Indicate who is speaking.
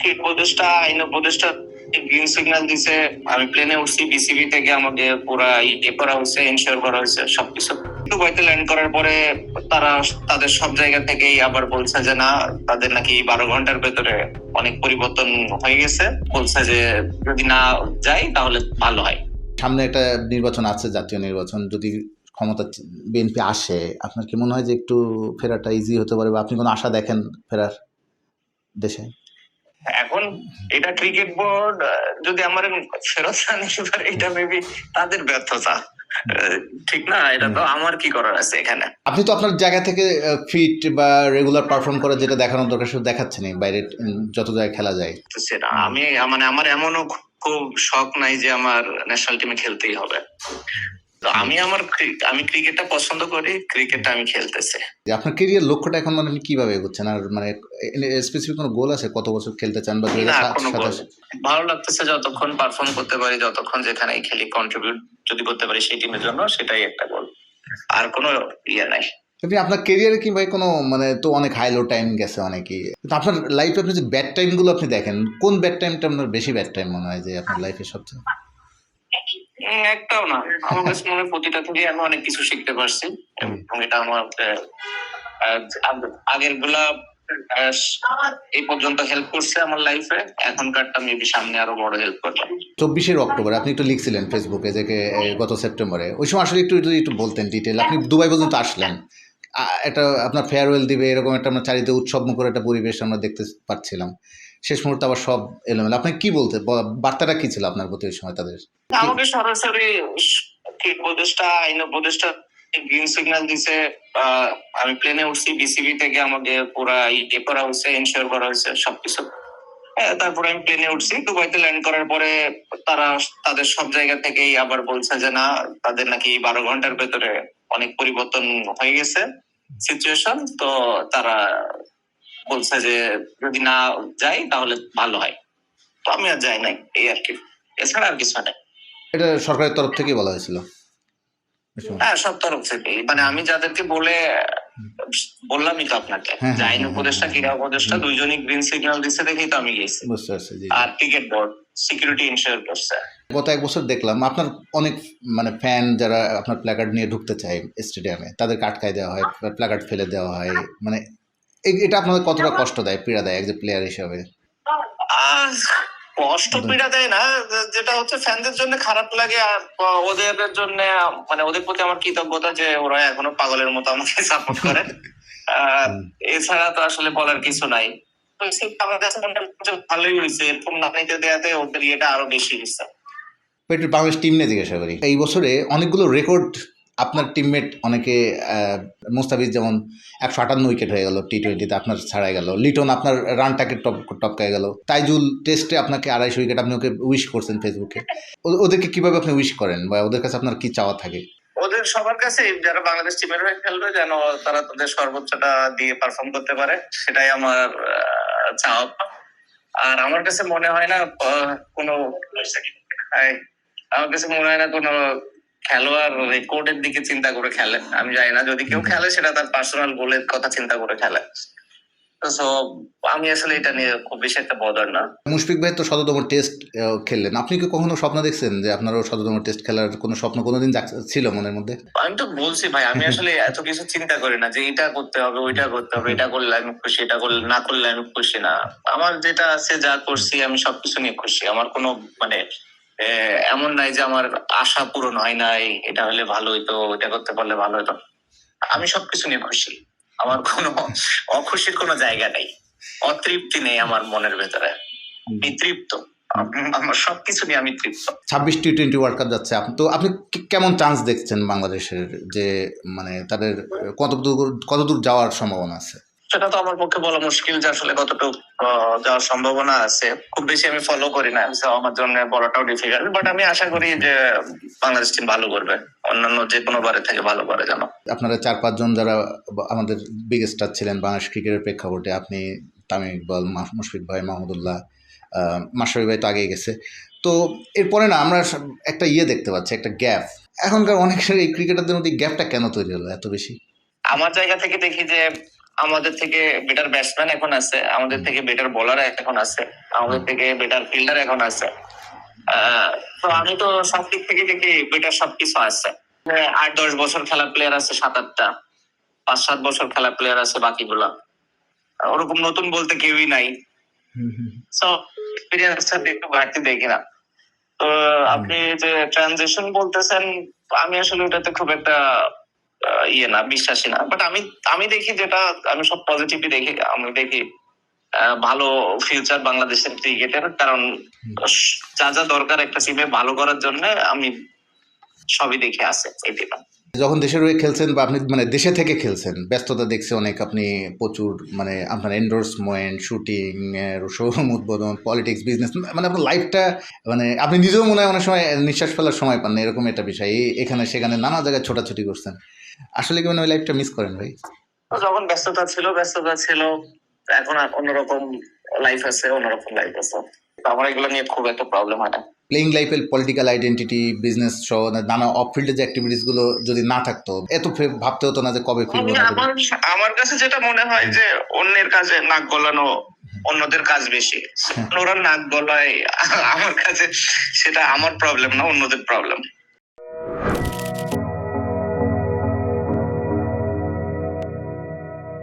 Speaker 1: কি উপদেষ্টা, আইন উপদেষ্টা গ্রিন সিগন্যাল দিছে। আমি প্লেনে উঠছি, বিসিবি থেকে আমাকে পুরা করা হয়েছে, ইনশিওর করা হয়েছে সবকিছু। দুবাইতে ল্যান্ড করার পরে তারা তাদের সব জায়গা থেকেই আবার বলছে যে না, তাদের নাকি 12 ঘন্টার ভেতরে অনেক পরিবর্তন হয়ে গেছে। বলছে যে যদি না যাই তাহলে ভালো হয়।
Speaker 2: সামনে একটা নির্বাচন আছে, জাতীয় নির্বাচন। যদি ক্ষমতা বিএনপি আসে, আপনার কি মনে হয় যে একটু ফেরাটা ইজি হতে পারে, বা আপনি কোনো আশা দেখেন ফেরার দেশে?
Speaker 1: এখন এটা ক্রিকেট বোর্ড যদি আমার ফেরত না নিতে পারে, এটা মেবি তাদের ব্যর্থতা, ঠিক না? এটা তো আমার কি করার আছে এখানে।
Speaker 2: আপনি তো আপনার জায়গা থেকে ফিট বা রেগুলার পারফর্ম করে যেটা দেখানোর দরকার সেটা দেখাচ্ছেনই, বাইরে যত জায়গায় খেলা যায়।
Speaker 1: সেটা আমি মানে আমার এমনও খুব শখ নাই যে আমার ন্যাশনাল টিমে খেলতেই হবে। তো আমি ক্রিকেটটা পছন্দ করি, ক্রিকেটটা আমি খেলতেছি।
Speaker 2: যে আপনার কেরিয়ার লক্ষ্যটা এখন মানে আপনি কিভাবে এগোচ্ছেন, আর মানে স্পেসিফিক কোনো গোল আছে কত বছর খেলতে চান, বা
Speaker 1: না, কোনো গোল। ভালো লাগতেছে যতক্ষণ পারফর্ম করতে পারি, যতক্ষণ যেখানেই খেলি কন্ট্রিবিউট যদি করতে পারি সেই টিমের জন্য, সেটাই একটা গোল। আর কোনো ইয়ে নাই।
Speaker 2: আপনি আপনার কেরিয়ারে কি ভাই কোনো মানে তো অনেক হাই লো টাইম গেছে অনেকেই, কিন্তু আপনার লাইফে আপনি যে ব্যাড টাইমগুলো আপনি দেখেন, কোন ব্যাড টাইমটা আপনার বেশি ব্যাড টাইম মনে হয় যে আপনার লাইফে সবচেয়ে?
Speaker 1: একটাও না, আমার কাছে মনে হয় প্রতিটা থেকে আমি অনেক কিছু শিখতে পারছি, এবং এটা আমার আগের গুলা এই পর্যন্ত হেল্প করছে আমার লাইফে, এখনকারটা মেবি সামনে আরো বড় হেল্প করবে।
Speaker 2: 24 অক্টোবর আপনি একটু লিখছিলেন ফেসবুকে যে গত সেপ্টেম্বরে, ওই সময় আসলে একটু যদি একটু বলতেন ডিটেল। আপনি দুবাই পর্যন্ত আসলেন, একটা আপনার ফেয়ারওয়েল দিবে এরকম একটা আমরা চারিদিকে উৎসব মুখর একটা পরিবেশ আমরা দেখতে পাচ্ছিলাম। শেষ মুহূর্তে আবার সব এলোমেলো। আপনি কি বলতে, বার্তাটা কি ছিল আপনার প্রতি ওই সময় তাদের?
Speaker 1: আমাকে সরাসরি উপদেষ্টা, আইন উপদেষ্টা গ্রিন সিগন্যাল দিছে। আমি প্লেনে উঠছি, বিসিবি থেকে আমাকে পুরা করা হয়েছে, ইনশিওর করা হয়েছে সবকিছু। তারপরে আমি প্লেনে উঠছি, দুবাইতে ল্যান্ড করার পরে তারা তাদের সব জায়গা থেকেই আবার বলছে যে না, তাদের নাকি 12 ঘন্টার ভেতরে অনেক পরিবর্তন হয়ে গেছে সিচুয়েশন। তো তারা বলছে যে যদি না যাই তাহলে ভালো হয়। তো আমি আর যাই নাই, এই আর কি, এছাড়া আর কিছু নাই।
Speaker 2: এটা সরকারের তরফ থেকেই বলা হয়েছিল?
Speaker 1: হ্যাঁ, সব তরফ থেকে। মানে আমি যাদেরকে বললামই তো আপনাকে, যে আইন উপদেষ্টা, ক্রীড়া উপদেষ্টা দুইজনই গ্রিন সিগন্যাল দিচ্ছে দেখেই তো আমি গেছি।
Speaker 2: বুঝতে পারছি।
Speaker 1: আর ক্রিকেট বোর্ড সিকিউরিটি ইনশিওর করছে।
Speaker 2: গত এক বছর দেখলাম আপনার অনেক মানে ফ্যান যারা আপনার প্ল্যাকার্ড নিয়ে ঢুকতে চায় স্টেডিয়ামে, তাদেরকে আটকায় দেওয়া হয়, প্ল্যাকার্ড ফেলে দেওয়া হয়। মানে এটা আপনাদের কতটা কষ্ট দেয়, পীড়া দেয় একজন প্লেয়ার হিসাবে?
Speaker 1: কষ্ট পীড়া দেয় না, যেটা হচ্ছে ফ্যানদের জন্য খারাপ লাগে, আর ওদের জন্য মানে ওদের প্রতি আমার কৃতজ্ঞতা যে ওরা এখনো পাগলের মতো আমাকে সাপোর্ট করে। এছাড়া তো আসলে বলার কিছু নাই। ভালোই হয়েছে, এরকম নামাইতে দেওয়াতে ওদের ইয়েটা আরো বেশি হয়েছে।
Speaker 2: একটু বাংলাদেশ টিম নিয়ে জিজ্ঞাসা করি। এই বছরে অনেকগুলো রেকর্ড আপনার টিমমেট অনেকে, মুস্তাফিজ যেমন 158 উইকেট হয়ে গেল টি20তে, আপনার ছাড়াই গেল। লিটন আপনার রানটাকে টপকায় গেল। তাইজুল টেস্টে আপনাকে 250 উইকেট, আপনি ওকে উইশ করছেন ফেসবুকে। ওদেরকে কিভাবে আপনি উইশ করেন, বা ওদের কাছে আপনার কি চাওয়া থাকে?
Speaker 1: ওদের সবার কাছে যারা বাংলাদেশ টিমের হয়ে খেলবে যেন তারা তাদের সর্বোচ্চটা দিয়ে পারফর্ম করতে পারে, সেটাই আমার চাওয়া। আর আমার কাছে মনে হয় না কোনো আমার কাছে মনে হয় না কোনো খেলোয়াড় রেকর্ডের দিকে চিন্তা করে খেলে। আমি জানি না, যদি কেউ খেলে সেটা তার পার্সোনাল গোলের কথা চিন্তা করে খেলে। তো আমি আসলে এটা নিয়ে খুব বেশি একটা বদার না।
Speaker 2: মুশফিক ভাই তো 100তম টেস্ট খেললেন, আপনি কি কখনো স্বপ্ন দেখছেন যে আপনারও 100তম টেস্ট খেলার কোনো স্বপ্ন কোনোদিন ছিল মনের মধ্যে?
Speaker 1: আমি তো বলছি ভাই, আমি আসলে এত কিছু চিন্তা করি না যে এটা করতে হবে, ওইটা করতে হবে, এটা করলে আমি খুশি, এটা করলে না করলে আমি খুশি না। আমার যেটা আছে, যা করছি আমি সবকিছু নিয়ে খুশি। আমার কোনো মানে এমন নাই যে আমার আশা পূরণ হয় নাই, এটা হলে ভালো হইতো, ওইটা করতে পারলে ভালো হইতো। আমি সবকিছু নিয়ে খুশি। আমার কোনো অখুশির কোনো জায়গা নেই, অতৃপ্তি নেই আমার মনের ভেতরে। আমি তৃপ্ত, আমার সবকিছু নিয়ে আমি তৃপ্ত।
Speaker 2: 26 টি20 ওয়ার্ল্ড কাপ যাচ্ছে, আপনি কেমন চান্স দেখছেন বাংলাদেশের, যে মানে তাদের কতদূর যাওয়ার সম্ভাবনা আছে?
Speaker 1: সেটা তো আমার পক্ষে বলা মুশকিল যে আসলে কতটুকু যাওয়ার সম্ভাবনা আছে। খুব বেশি আমি ফলো করি না, আমার জন্য বলাটাও ডিফিকাল্ট। বাট আমি আশা করি যে বাংলাদেশ টিম ভালো করবে, অন্যান্য যে কোনো বারে থেকে ভালো করে যেন।
Speaker 2: আপনারা 4-5 জন যারা আমাদের বিগ স্টার ছিলেন বাংলাদেশ ক্রিকেটের প্রেক্ষাপটে, আপনি, তামিম ইকবাল, মুশফিক ভাই, মাহমুদুল্লাহ, মাশরাফি ভাই তো আগেই গেছে। তো এরপরে না আমরা একটা দেখতে পাচ্ছি, একটা গ্যাপ। এখনকার অনেক এই ক্রিকেটারদের মধ্যে গ্যাপটা কেন তৈরি হলো এত বেশি?
Speaker 1: আমার জায়গা থেকে দেখি যে আমাদের থেকে বেটার ব্যাটসম্যান এখন আছে, আমাদের থেকে বেটার বোলার এখন আছে, আমাদের থেকে বেটার ফিল্ডার এখন আছে। তো আমি তো সব দিক থেকে দেখি বেটার সবকিছু আছে। 8-10 বছর খেলা প্লেয়ার আছে 7-8টা, 5-7 বছর খেলা প্লেয়ার আছে বাকিগুলা। ওরকম নতুন বলতে কেউই নাই। সো এক্সপিরিয়েন্সটা একটু ঘাটতি দেখি না। তো আপনি যে ট্রানজিশন বলতেছেন, আমি আসলে ওটাতে খুব একটা না, বিশ্বাসী না। বাট আমি দেখি যেটা, আমি সব পজিটিভই দেখি। আমি দেখি ভালো ফিউচার বাংলাদেশের ক্রিকেটের, কারণ যা যা দরকার একটা টিমে ভালো করার জন্য আমি সবই দেখে আছে এই টিমে।
Speaker 2: যখন দেশের হয়ে খেলছেন বা আপনি মানে দেশে থেকে খেলছেন, ব্যস্ততা দেখছি অনেক, আপনি প্রচুর মানে আপনার এন্ডোর্সমেন্ট, শুটিং, শোরুম উদ্বোধন, পলিটিক্স, বিজনেস, মানে আপনার লাইফটা মানে আপনি নিজেও মনে হয় অনেক সময় নিঃশ্বাস ফেলার সময় পান না, এরকম একটা বিষয়। এখানে সেখানে নানা জায়গায় ছোটাছুটি করছেন, আসলে কি মানে ওই লাইফটা মিস করেন ভাই?
Speaker 1: যখন ব্যস্ততা ছিল, এখন অন্যরকম লাইফ আছে, অন্যরকম লাইফ আছে। আমার এগুলো নিয়ে খুব একটা প্রবলেম হয় না।
Speaker 2: প্লেইং লাইফের পলিটিক্যাল আইডেন্টিটি, বিজনেস সহ নানা অফ ফিল্ডের যে অ্যাক্টিভিটিসগুলো যদি না থাকতো, এত ভাবতে হতো না যে কবে ফিরবো না।
Speaker 1: আমার কাছে যেটা মনে হয় যে অন্যের কাছে নাক গলানো অন্যদের কাজ বেশি। ওরা নাক গলায়, আমার কাছে সেটা আমার প্রবলেম না, অন্যদের প্রবলেম।